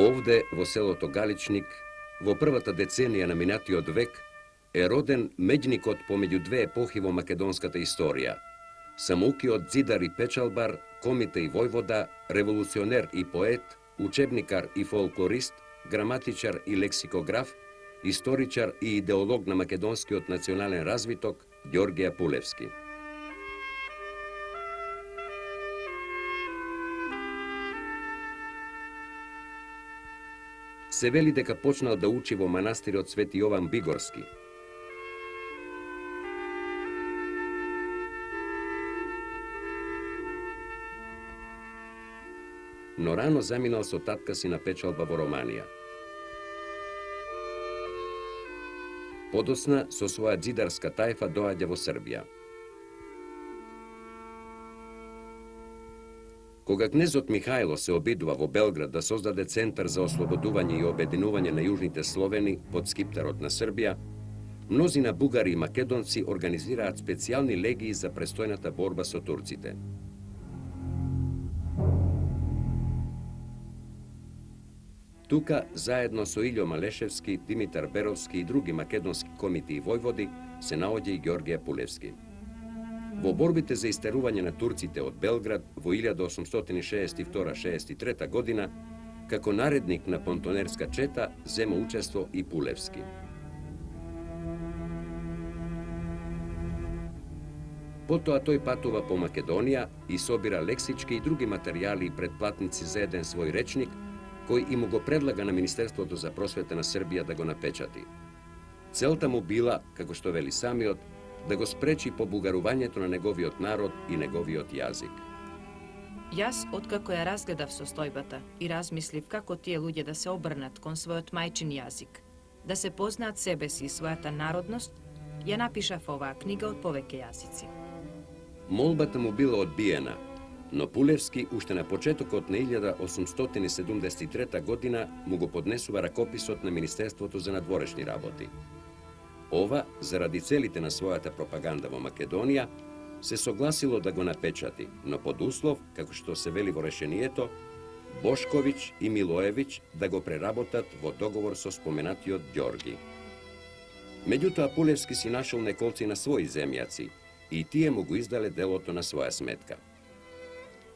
Ovde, во селото Галичник, во првата деценија на минатиот век, е роден меѓникот помеѓу две епохи во македонската историја. Самоукиот зидар и печалбар, комите и војвода, револуционер и поет, учебникар и фолклорист, граматичар и лексикограф, историчар и идеолог на македонскиот национален развиток, Ѓорѓе Апулевски. Се вели дека почнал да учи во манастирот Свети Јован Бигорски. Но рано заминал со татка си на печалба во Романија. Подосна со своја џидарска тајфа доаѓа во Србија. Кога кнезот Михајло се обидува во Белград да создаде центар за ослободување и обединување на јужните Словени под скиптарот на Србија, мнозина бугари и македонци организираат специјални легии за престојната борба со турците. Тука, заедно со Илјо Малешевски, Димитар Беровски и други македонски комити и војводи, се наоѓа и Ѓорѓе Апулевски. Во борбите за истерување на турците од Белград во 1862-63 година, како наредник на понтонерска чета, зема учество и Пулевски. Потоа тој патува по Македонија и собира лексички и други материјали и предплатници за еден свој речник, кој и му го предлага на Министерството за просвета на Србија да го напечати. Целта му била, како што вели самиот, да го спречи побугарувањето на неговиот народ и неговиот јазик. Јас, откако ја разгледав состојбата и размислив како тие луѓе да се обрнат кон својот мајчин јазик, да се познаат себе си и својата народност, ја напишав оваа книга од повеќе јазици. Молбата му била одбиена, но Пулевски уште на почетокот на 1873 година му го поднесува ракописот на Министерството за надворешни работи. Ова, заради целите на својата пропаганда во Македонија, се согласило да го напечати, но под услов, како што се вели во решението, Бошковиќ и Милоевиќ да го преработат во договор со споменатиот Ѓорги. Меѓутоа, Пулевски си нашол неколци на своји земјаци и тие му го издале делото на своја сметка.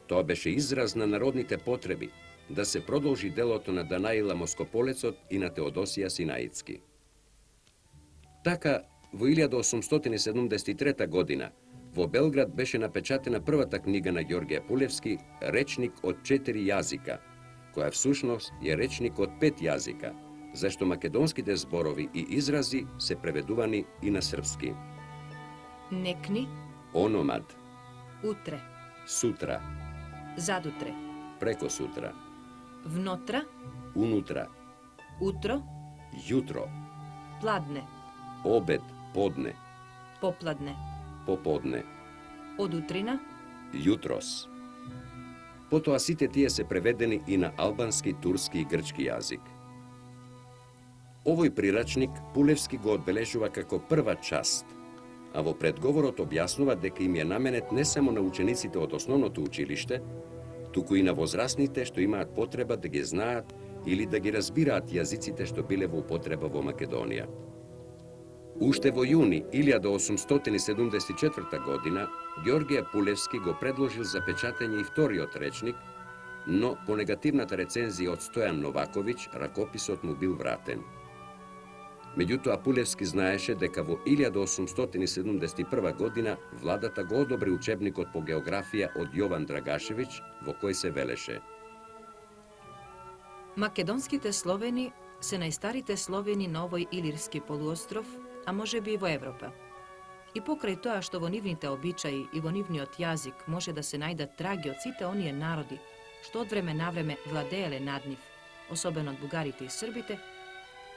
Тоа беше израз на народните потреби да се продолжи делото на Данаила Москополецот и на Теодосија Синаицки. Така, во 1873 година, во Белград беше напечатена првата книга на Ѓорѓе Апулевски, речник од 4 јазика, која всушност е речник од 5 јазика, зашто македонските зборови и изрази се преведувани и на српски. Некни, Ономад, утре, сутра, задутре, преко сутра, внотра, унутра, утро, јутро, пладне, обед, подне, попладне, поподне, од утрина, јутрос. Потоа сите тие се преведени и на албански, турски и грчки јазик. Овој прирачник Пулевски го одбележува како прва част, а во предговорот објаснува дека им е наменет не само на учениците од основното училиште, туку и на возрастните што имаат потреба да ги знаат или да ги разбираат јазиците што биле во употреба во Македонија. Уште во јуни 1874 година Ѓорѓе Апулевски го предложил за печатење и вториот речник, но по негативната рецензија од Стојан Новаковиќ ракописот му бил вратен. Меѓутоа, Апулевски знаеше дека во 1871 година владата го одобри учебникот по географија од Јован Драгашевиќ, во кој се велеше: македонските словени се најстарите словени на овој Илирски полуостров, а може би и во Европа. И покрај тоа што во нивните обичаи и во нивниот јазик може да се најдат траги од сите оние народи што од време на време владееле над нив, особено од бугарите и србите,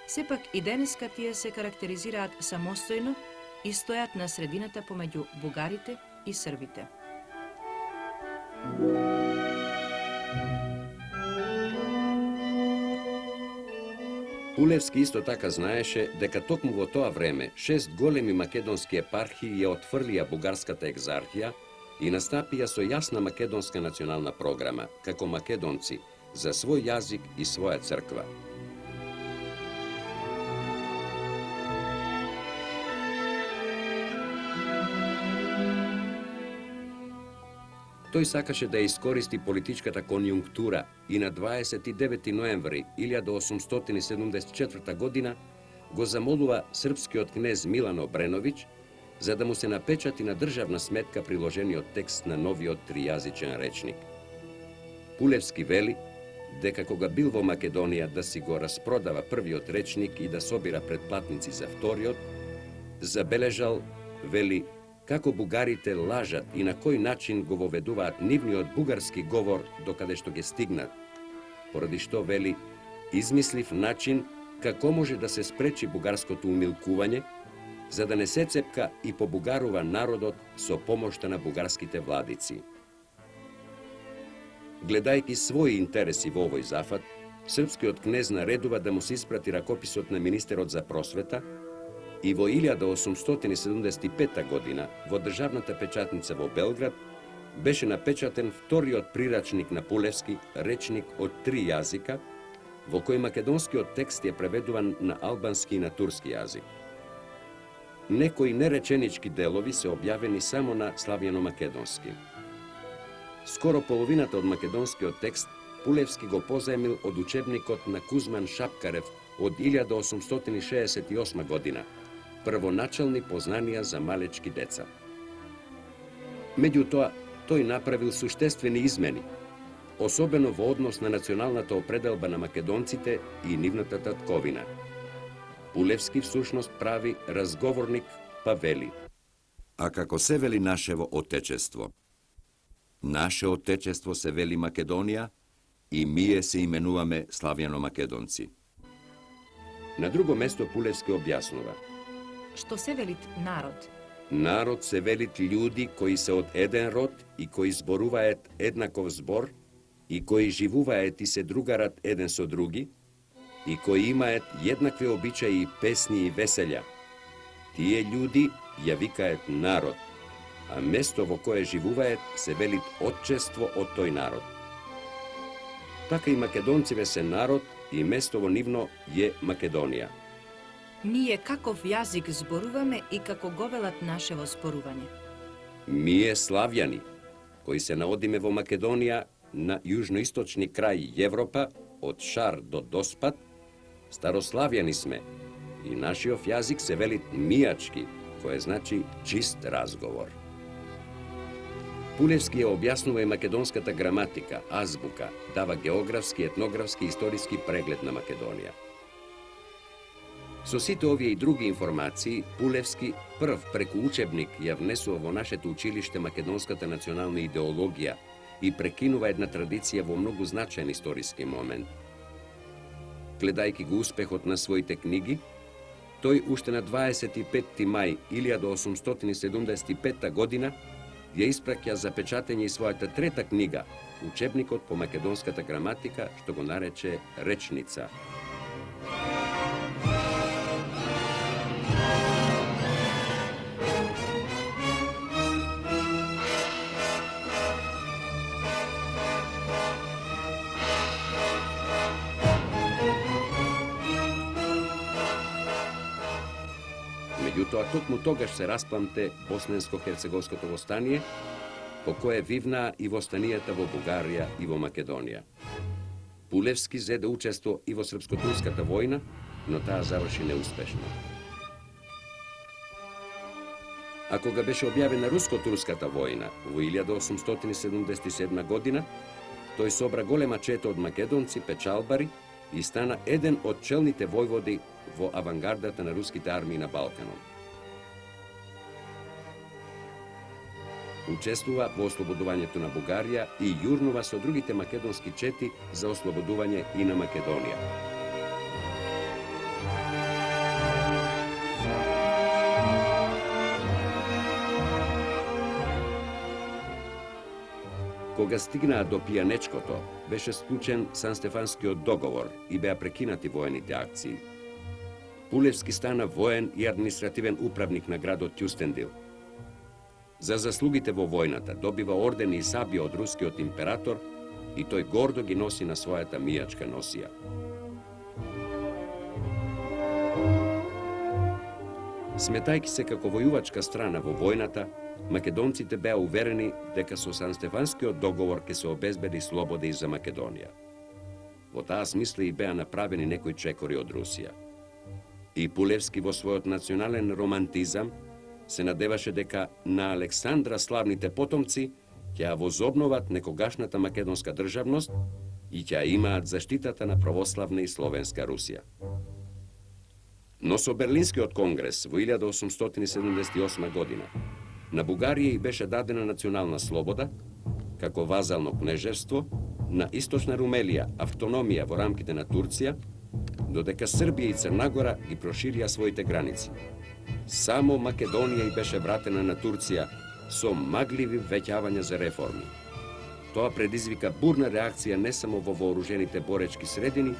сепак и денеска тие се карактеризираат самостојно и стојат на средината помеѓу бугарите и србите. Пулевски исто така знаеше дека токму во тоа време 6 големи македонски епархии ја отфрлија бугарската екзархија и настапија со јасна македонска национална програма, како македонци, за свој јазик и своја црква. Тој сакаше да искористи политичката конјунктура и на 29 ноември 1874 година го замолува српскиот кнез Милан Обреновиќ за да му се напечати на државна сметка приложениот текст на новиот тријазичен речник. Пулевски вели дека кога бил во Македонија да си го распродава првиот речник и да собира предплатници за вториот, забележал, вели, како бугарите лажат и на кој начин го воведуваат нивниот бугарски говор докаде што ги стигнат. Поради што, вели, измислив начин како може да се спречи бугарското умилкување, за да не се цепка и побугарува народот со помошта на бугарските владици. Гледајќи своји интереси во овој зафат, српскиот кнез наредува да му се испрати ракописот на министерот за просвета и во 1875 година во државната печатница во Белград беше напечатен вториот прирачник на Пулевски, речник од 3 јазика, во кој македонскиот текст е преведуван на албански и на турски јазик. Некои нереченички делови се објавени само на славјано-македонски. Скоро половината од македонскиот текст Пулевски го позаемил од учебникот на Кузман Шапкарев од 1868 година, првоначални познанија за малечки деца. Меѓутоа, тој направил суштествени измени, особено во однос на националната определба на македонците и нивната татковина. Пулевски всушност прави разговорник, па вели: А како се вели нашево отечество? Наше отечество се вели Македонија и ние се именуваме славјано-македонци. На друго место Пулевски објаснува: Што се велит народ? Народ се велит луѓи кои се од еден род и кои зборуваат еднаков збор и кои живуваат и се другарат еден со други и кои имаат еднакви обичаи, песни и веселја. Тие луѓи ја викаат народ, а место во кое живуваат се велит отчество од тој народ. Така и македонциве се народ и место во нивно е Македонија. Ние каков јазик зборуваме и како го велат нашево зборување? Ние славјани, кои се наодиме во Македонија на јужноисточни крај Европа, од Шар до Доспат, старославјани сме и нашиот јазик се велит мијачки, кое значи чист разговор. Пулевски ја објаснува и македонската граматика, азбука, дава географски, етнографски и историски преглед на Македонија. Со сите овие и други информации, Пулевски прв преку учебник ја внесува во нашето училиште македонската национална идеологија и прекинува една традиција во многу значаен историски момент. Гледајќи го успехот на своите книги, тој уште на 25 мај 1875 година ја испраќа за печатење и својата трета книга, учебникот по македонската граматика, што го нарече Речница. Меѓутоа, токму тогаш се распламте Босненско-Херцеговското востание, по кое вивнаа и востанијата во Бугарија и во Македонија. Пулевски зеде учество и во Српско-турската војна, но таа заврши неуспешно. А кога беше објавена Руско-турската војна во 1877 година, тој собра голема чета од македонци, печалбари и стана еден од челните војводи во авангардата на руските армии на Балканот. Учествува во ослободувањето на Бугарија и јурнува со другите македонски чети за ослободување и на Македонија. Кога стигнаа до Пијанечкото, беше склучен Санстефанскиот договор и беа прекинати воените акции. Пулевски стана воен и административен управник на градот Кјустендил. За заслугите во војната добива ордени и сабија од рускиот император и тој гордо ги носи на својата мијачка носија. Сметајќи се како војувачка страна во војната, македонците беа уверени дека со Санстефанскиот договор ќе се обезбеди слобода и за Македонија. Во таа смисла и беа направени некои чекори од Русија. И Пулевски во својот национален романтизам се надеваше дека на Александра славните потомци ќе ја возобноват некогашната македонска државност и ќе ја имаат заштитата на православна и словенска Русија. Но со Берлинскиот конгрес во 1878 година на Бугарија и беше дадена национална слобода, како вазално кнежевство, на Источна Румелија автономија во рамките на Турција, додека Србија и Црна Гора ги проширија своите граници. Само Македонија и беше вратена на Турција со магливи веќавања за реформи. Тоа предизвика бурна реакција не само во вооружените боречки средини,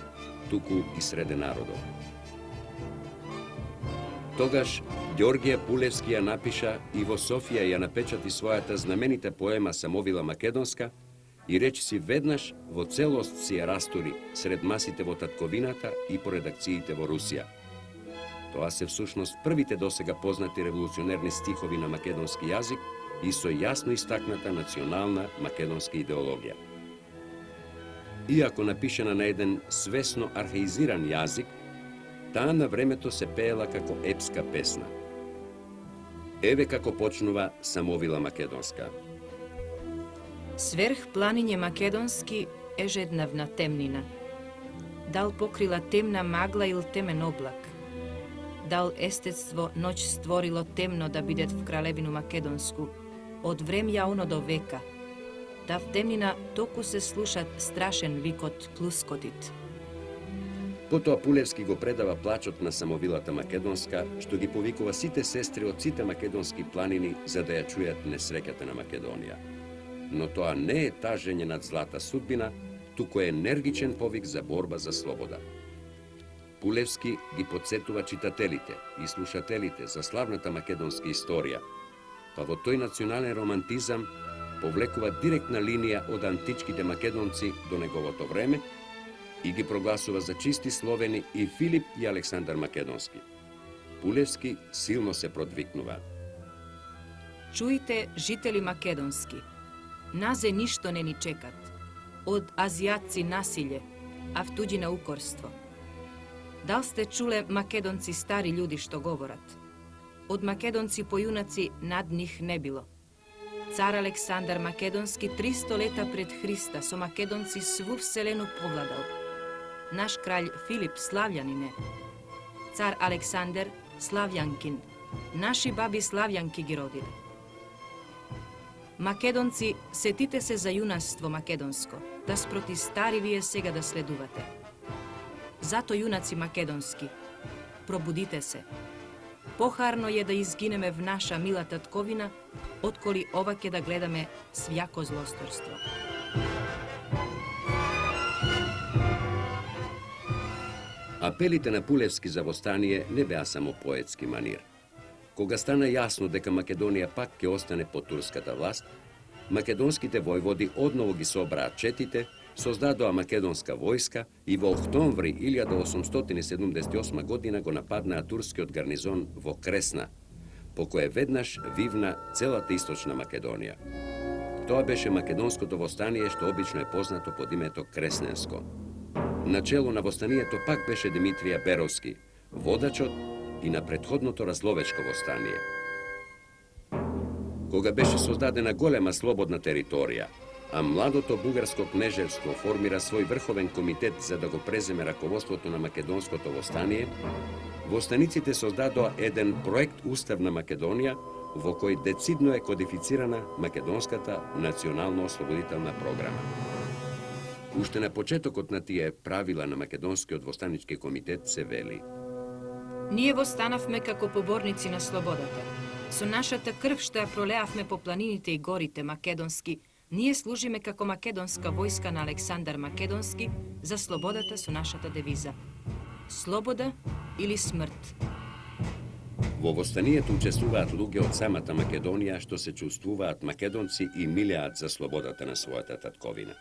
туку и среде народот. Тогаш Ѓорѓе Пулевски ја напиша и во Софија ја напечати својата знаменита поема Самовила Македонска и речиси веднаш во целост си ја растури сред масите во татковината и по редакциите во Русија. Тоа се всушност првите досега познати револуционерни стихови на македонски јазик и со јасно истакната национална македонска идеологија. Иако напишена на еден свесно архаизиран јазик, таа на времето се пеела како епска песна. Еве како почнува Самовила Македонска. Сверх планиње македонски ежедневна темнина. Дал покрила темна магла или темен облак. Дал естетство ноќ створило темно да бидет в кралевину македонску, од времја оно до века. Да в темнина току се слушат страшен викот плускотит. Потоа Пулевски го предава плачот на Самовилата Македонска, што ги повикува сите сестри од сите македонски планини за да ја чујат несреќата на Македонија. Но тоа не е тажење над злата судбина, туку е енергичен повик за борба за слобода. Пулевски ги подсетува читателите и слушателите за славната македонска историја, па во тој национален романтизам повлекува директна линија од античките македонци до неговото време и ги прогласува за чисти словени и Филип и Александар Македонски. Пулевски силно се продвикнува. Чујте, жители македонски, назе ништо не ни чекат. Од азијатци насилје, а в туѓина укорство. Дал сте чуле македонци стари људи што говорат? Од македонци појунаци над нив не било. Цар Александар Македонски 300 лета пред Христа со македонци сву вселену повладал. Наш кралј Филип славјанин е. Цар Александер славјанкин. Наши баби славјанки ги родиле. Македонци, сетите се за јунаство македонско, да спроти стари вие сега да следувате. Зато јунаци македонски, пробудите се. Похарно е да изгинеме в наша мила татковина, отколи ова ќе да гледаме свјако злосторство. Апелите на Пулевски за востание не беа само поетски манир. Кога стана јасно дека Македонија пак ќе остане под турската власт, македонските војводи одново ги собраа четите, создадоа македонска војска и во октомври 1878 година го нападнаа турскиот гарнизон во Кресна, по кое веднаш вивна целата источна Македонија. Тоа беше македонското востание што обично е познато под името Кресненско. Начело на востанието пак беше Димитрија Беровски, водачот и на претходното Разловечко востание. Кога беше создадена голема слободна територија, а младото бугарско кнежевство формира свој врховен комитет за да го преземе раководството на македонското востание, востаниците создадоа еден проект Устав на Македонија, во кој децидно е кодифицирана македонската национално-ослободителна програма. Уште на почетокот на тие правила на Македонскиот востанички комитет се вели: Ние востанавме како поборници на слободата. Со нашата крв што ја пролеавме по планините и горите македонски, ние служиме како македонска војска на Александар Македонски за слободата со нашата девиза: слобода или смрт. Во востанието учествуваат луѓе од самата Македонија што се чувствуваат македонци и милеат за слободата на својата татковина.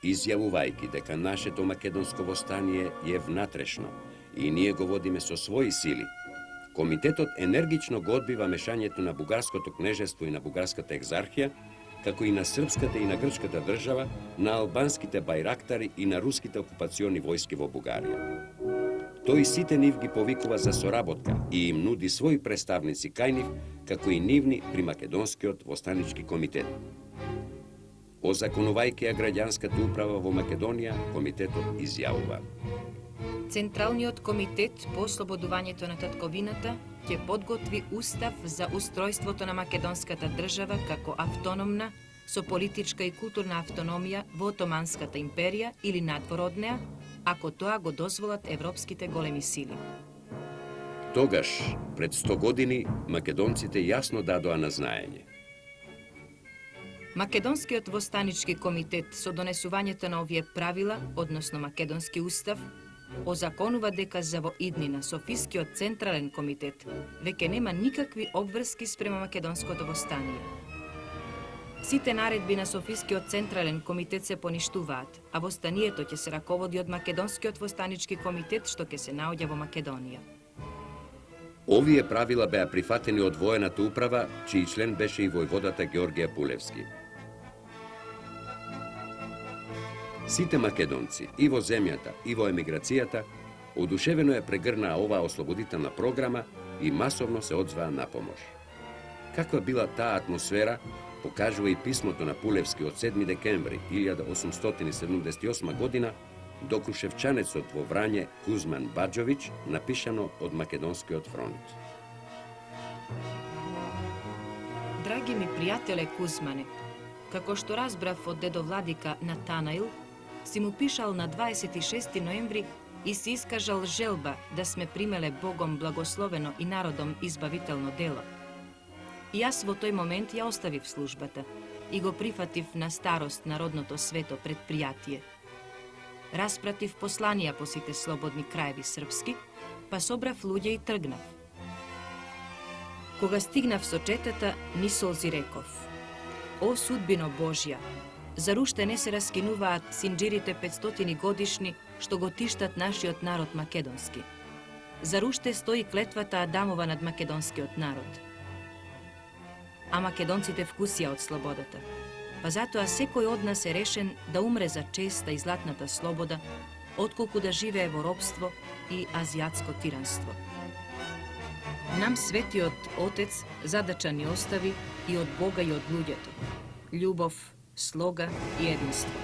Изјавувајќи дека нашето македонско востание е внатрешно и ние го водиме со своји сили, Комитетот енергично го одбива мешањето на бугарското кнежество и на бугарската екзархија, како и на српската и на грчката држава, на албанските бајрактари и на руските окупациони војски во Бугарија. Тој сите нив ги повикува за соработка и им нуди своји представници кај нив, како и нивни при Македонскиот востанички комитет. Озаконувајќи ја граѓанската управа во Македонија, комитетот изјавува: Централниот комитет по ослободувањето на татковината ќе подготви устав за устројството на македонската држава како автономна, со политичка и културна автономија во Отоманската империја или надвор од неа, ако тоа го дозволат европските големи сили. Тогаш, пред 100 години, македонците јасно дадоа на знаење: Македонскиот востанички комитет со донесувањето на овие правила, односно Македонски устав, озаконува дека за во иднина Софискиот централен комитет веќе нема никакви обврски спрема македонското востание. Сите наредби на Софискиот централен комитет се поништуваат, а востанието ќе се раководи од Македонскиот востанички комитет што ќе се наоѓа во Македонија. Овие правила беа прифатени од воената управа, чиј член беше и војводата Георгија Пулевски. Сите македонци, и во земјата, и во емиграцијата, одушевено ја прегрнаа оваа ослободителна програма и масовно се одзваа на помош. Каква била таа атмосфера, покажува и писмото на Пулевски од 7 декември 1878 година до крушевчанецот во Врање Кузман Баџовиќ, напишано од Македонскиот фронт. Драги ми пријателе Кузмане, како што разбрав од дедо владика Натанаил, си му пишал на 26 ноември и си искажал желба да сме примеле Богом благословено и народом избавително дело. И јас во тој момент ја оставив службата и го прифатив на старост народното свето предпријатие. Распратив посланија по сите слободни краеви српски, па собрав луѓе и тргнав. Кога стигнав со четата, ни солзи реков: О судбино Божја, зар уште не се раскинуваат синџирите 500 годишни што го тиштат нашиот народ македонски? Зар уште стои клетвата Адамова над македонскиот народ? А македонците вкусија од слободата, па затоа секој од нас е решен да умре за честа и златната слобода, отколку да живее во робство и азиатско тиранство. Нам светиот Отец задача ни остави и од Бога и од луѓето: љубов, слога и единство.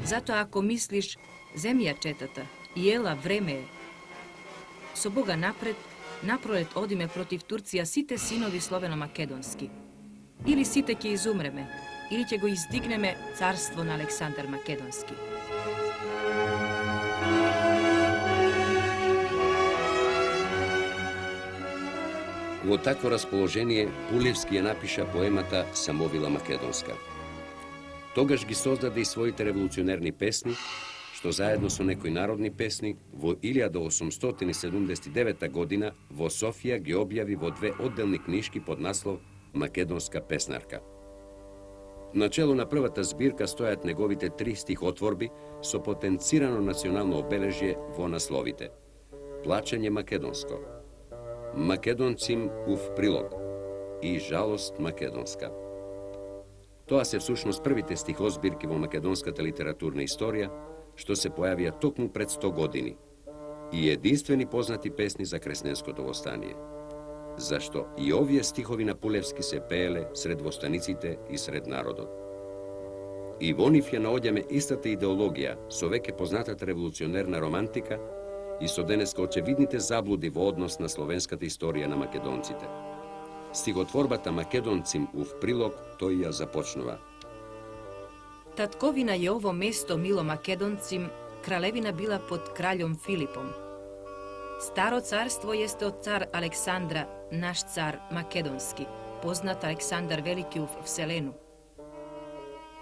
Затоа ако мислиш, земи ја четата и ела, време е. Со Бога напред, напролет одиме против Турција сите синови словено-македонски. Или сите ќе изумреме, или ќе го издигнеме царство на Александар Македонски. Во такво расположение Пулевски ја напиша поемата Самовила Македонска. Тогаш ги создаде и своите револуционерни песни, што заедно со некои народни песни во 1879 година во Софија ги објави во 2 одделни книжки под наслов Македонска песнарка. Начело на првата збирка стојат неговите 3 стихотворби со потенцирано национално обележје во насловите: Плачење македонско, Македонцим ув прилог и Жалост македонска. Тоа се всушност првите стихозбирки во македонската литературна историја, што се појавија токму пред 100 години и единствени познати песни за Кресненското востание. Зашто и овие стихови на Пулевски се пееле сред востаниците и сред народот. И во нив ја наоѓаме истата идеологија со веќе познатата револуционерна романтика и со денеска очевидните заблуди во однос на словенската историја на македонците. Стихотворбата Македонцим ув прилог тој ја започнува: Татковина е ово место мило македонцим, кралевина била под краљом Филипом. Старо царство јесте од цар Александра, наш цар македонски, познат Александар Велики ув Вселену.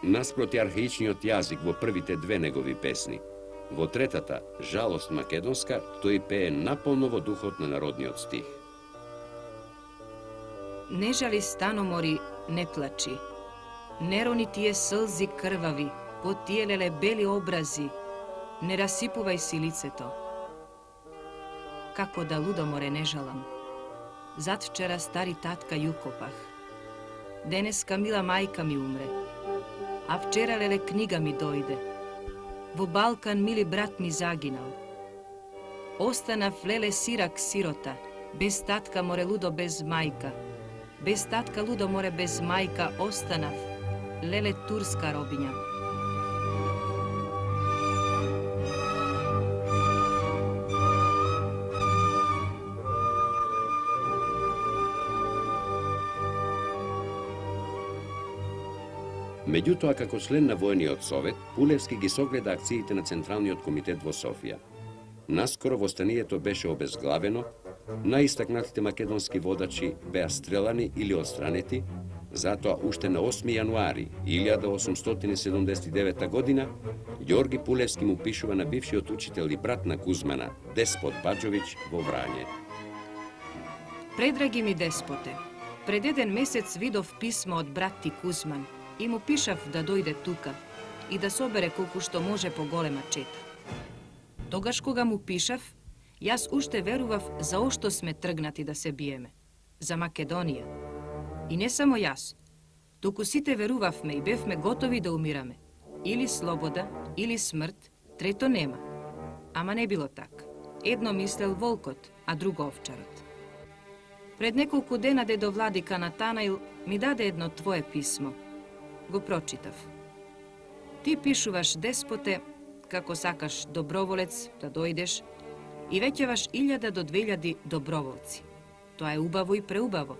Наспроти архаичниот јазик во првите 2 негови песни, во третата, Жалост македонска, тој пее наполно во духот на народниот стих. Не жали станомори, не плачи. Не рони тие сълзи крвави, По тие леле бели образи, не расипувај си лицето. Како да лудоморе не жалам. Зад вчера стари татка ја укопах. Денеска мила мајка ми умре. А вчера леле книга ми дојде. Во Балкан мили брат ми загинал. Останав леле сирак сирота, без татка море лудо без мајка. Без татка лудо море без мајка останав, леле турска робиња. Меѓутоа, како член на Воениот совет, Пулевски ги согледа акциите на Централниот комитет во Софија. Наскоро востанието беше обезглавено, најистакнатите македонски водачи беа стрелани или отстранети, затоа уште на 8 јануари 1879 година Ѓорги Пулевски му пишува на бившиот учител и брат на Кузмана, Деспот Баџовиќ, во Врање. Предраги ми деспоте, пред еден месец видов писмо од брат ти Кузман и му пишав да дојде тука и да собере колку што може поголема чета. Тогаш кога му пишав, јас уште верував за ошто сме тргнати да се биеме, за Македонија. И не само јас, туку сите верувавме и бевме готови да умираме. Или слобода, или смрт, трето нема. Ама не било така. Едно мислел волкот, а друго овчарот. Пред неколку дена дедо владика Натанаил ми даде едно твое писмо. Го прочитав. Ти пишуваш, деспоте, како сакаш доброволец да дојдеш и веќаваш 1000 до 2000 доброволци. Тоа е убаво и преубаво.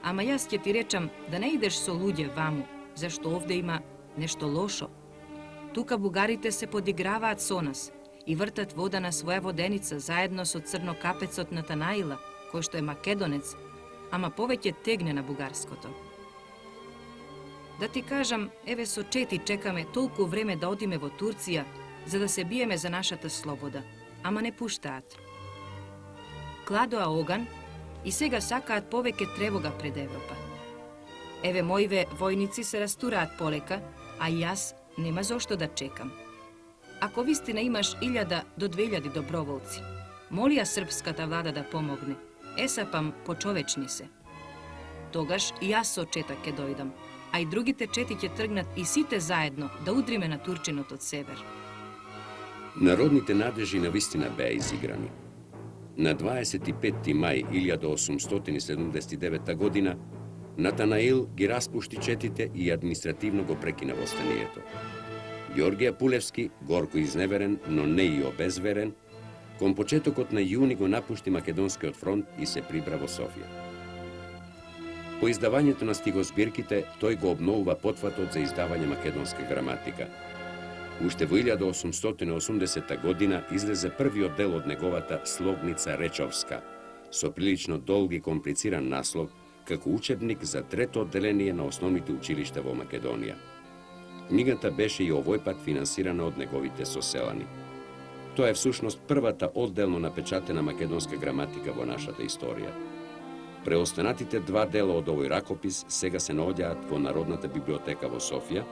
Ама јас ќе ти речам да не идеш со луѓе ваму, зашто овде има нешто лошо. Тука бугарите се подиграваат со нас и вртат вода на своја воденица заедно со црнокапецот Натанаила, кој што е македонец, ама повеќе тегне на бугарското. Да ти кажам, еве со чети чекаме толку време да одиме во Турција, за да се биеме за нашата слобода, ама не пуштаат. Кладоа оган и сега сакаат повеќе тревога пред Европа. Еве моиве војници се растураат полека, а јас нема зошто да чекам. Ако вистина имаш 1000 до 2000 доброволци, моли ја српската влада да помогне. Есапам, почовечни се. Тогаш и јас со чета ќе дојдам, а и другите чети ќе тргнат и сите заедно да удриме на турчинот од север. Народните надежи навистина беа изиграни. На 25. мај 1879 година Натанаил ги распушти четите и административно го прекина востанието. Ѓоргија Пулевски, горко изневерен, но не и обезверен, кон почетокот на јуни го напушти Македонскиот фронт и се прибра во Софија. По издавањето на стигозбирките, тој го обновува потфатот за издавање македонска граматика. Уште во 1880 година излезе првиот дел од неговата слогница Речовска, со прилично долг и комплициран наслов, како учебник за трето одделение на основните училишта во Македонија. Книгата беше и овој пат финансирана од неговите соселани. Тоа е всушност првата одделно напечатена македонска граматика во нашата историја. Преостанатите два дела од овој ракопис сега се наоѓаат во Народната библиотека во Софија,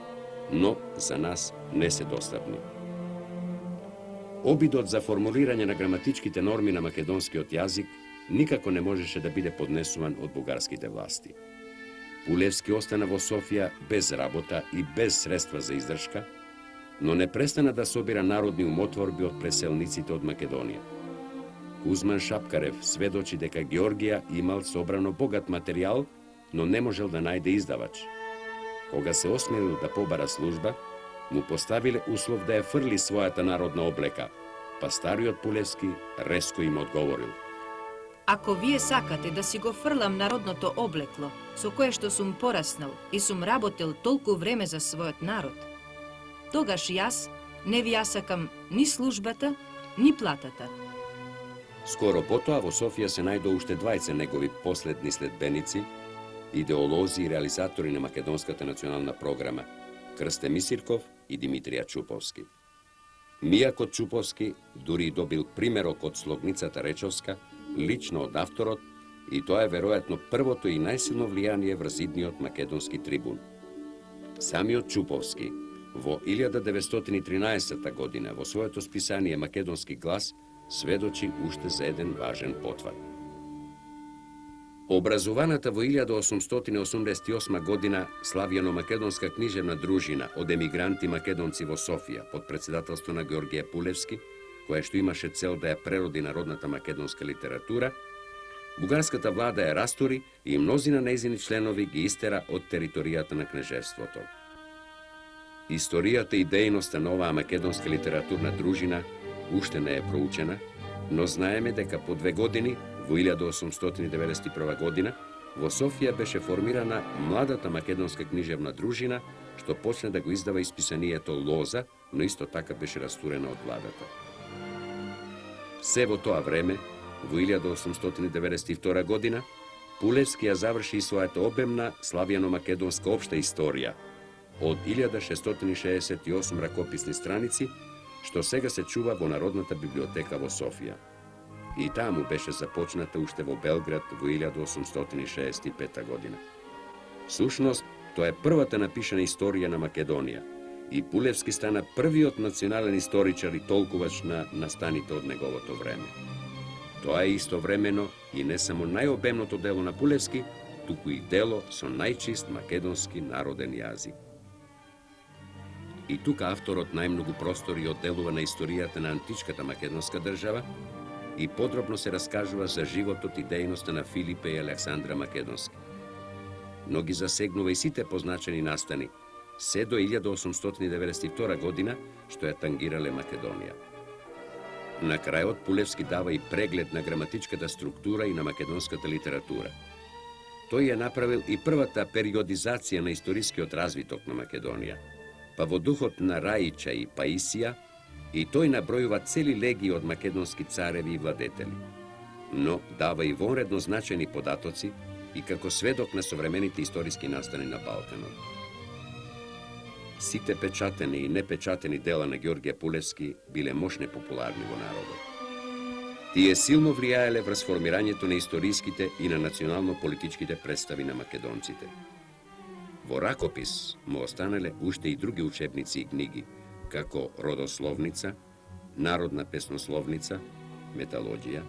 но за нас не се достапни. Обидот за формулирање на граматичките норми на македонскиот јазик никако не можеше да биде поднесуван од бугарските власти. Пулевски остана во Софија без работа и без средства за издршка, но не престана да собира народни умотворби од преселниците од Македонија. Кузман Шапкарев сведочи дека Ѓоргија имал собрано богат материјал, но не можел да најде издавач. Кога се осмелил да побара служба, му поставиле услов да ја фрли својата народна облека, па стариот Пулевски резко им одговорил: Ако вие сакате да си го фрлам народното облекло, со кое што сум пораснал и сум работел толку време за својот народ, тогаш јас не ви ја сакам ни службата, ни платата. Скоро потоа во Софија се најдоа уште двајца негови последни следбеници, идеолози и реализатори на македонската национална програма, Крсте Мисирков и Димитрија Чуповски. Мијакот Чуповски дури и добил примерок од слогницата Речовска, лично од авторот, и тоа е веројатно првото и најсилно влијание врз идниот македонски трибун. Самиот Чуповски Во 1913 година во своето списание Македонски глас сведочи уште за еден важен потвар. Образуваната во 1888 година Славјано-македонска книжевна дружина од емигранти македонци во Софија под председателство на Георгije Пулевски, која што имаше цел да ја прероди народната македонска литература, бугарската влада ја растури и мнозина нејзини членови ги истера од територијата на кнежевството. Историјата и дејноста на оваа македонска литературна дружина уште не е проучена, но знаеме дека по 2 години, во 1891 година, во Софија беше формирана младата македонска книжевна дружина, што почне да го издава исписанието Лоза, но исто така беше растурена од владата. Се во тоа време, во 1892 година, Пулевски ја заврши и својата обемна славјано-македонска општа историја од 1668 ракописни страници, што сега се чува во Народната библиотека во Софија. И таму беше започната уште во Белград во 1865 година. Сушност, тоа е првата напишана историја на Македонија и Пулевски стана првиот национален историчар и толкувач на настаните од неговото време. Тоа е истовремено и не само најобемното дело на Пулевски, туку и дело со најчист македонски народен јазик. И тука авторот најмногу простори одделува на историјата на античката македонска држава и подробно се раскажува за животот и дејноста на Филипе и Александра Македонски. Но ги засегнува и сите позначени настани, се до 1892 година, што ја тангирале Македонија. На крајот Пулевски дава и преглед на граматичката структура и на македонската литература. Тој ја направил и првата периодизација на историскиот развиток на Македонија, па во духот на Раича и Паисија, и тој набројува цели легии од македонски цареви и владетели. Но дава и вонредно значајни податоци и како сведок на современите историски настани на Балканот. Сите печатени и непечатени дела на Георгije Пулевски биле мощне популарни во народот. Тие силно влијаеле врз формирањето на историските и на национално-политичките представи на македонците. Во ракопис му останале уште и други учебници и книги, како Родословница, Народна песнословница, Металоģија,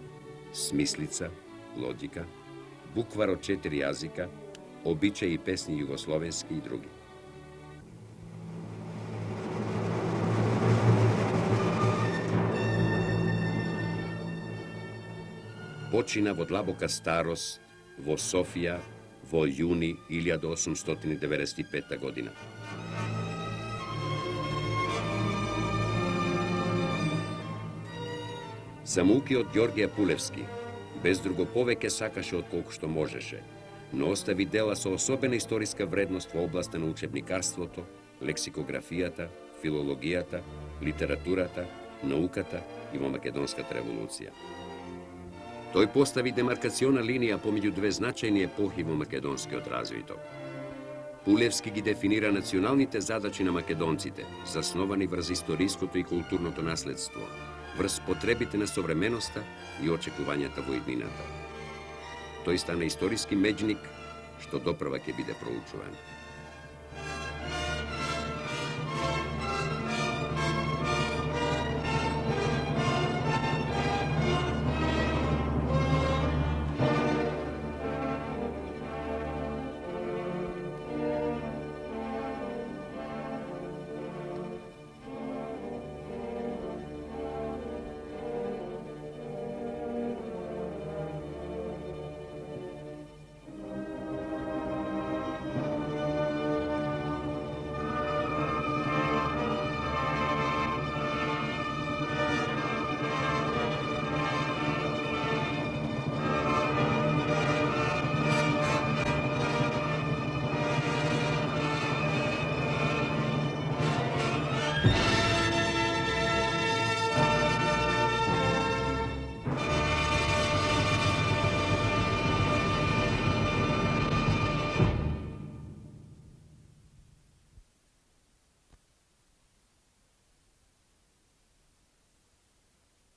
Смислица, Логика, Буквар од 4 јазика, Обичаи и песни југословенски и други. Почина во длабока старост во Софија во јуни 1895 година. Самоукиот Георгije Пулевски без друго повеќе сакаше отколку што можеше, но остави дела со особена историска вредност во областа на учебникарството, лексикографијата, филологијата, литературата, науката и во Македонската револуција. Тој постави демаркациона линија помеѓу две значајни епохи во македонскиот развиток. Пулевски ги дефинира националните задачи на македонците, засновани врз историското и културното наследство, врз потребите на современоста и очекувањата во иднината. Тој стана историски меѓник, што допрва ќе биде проучуван.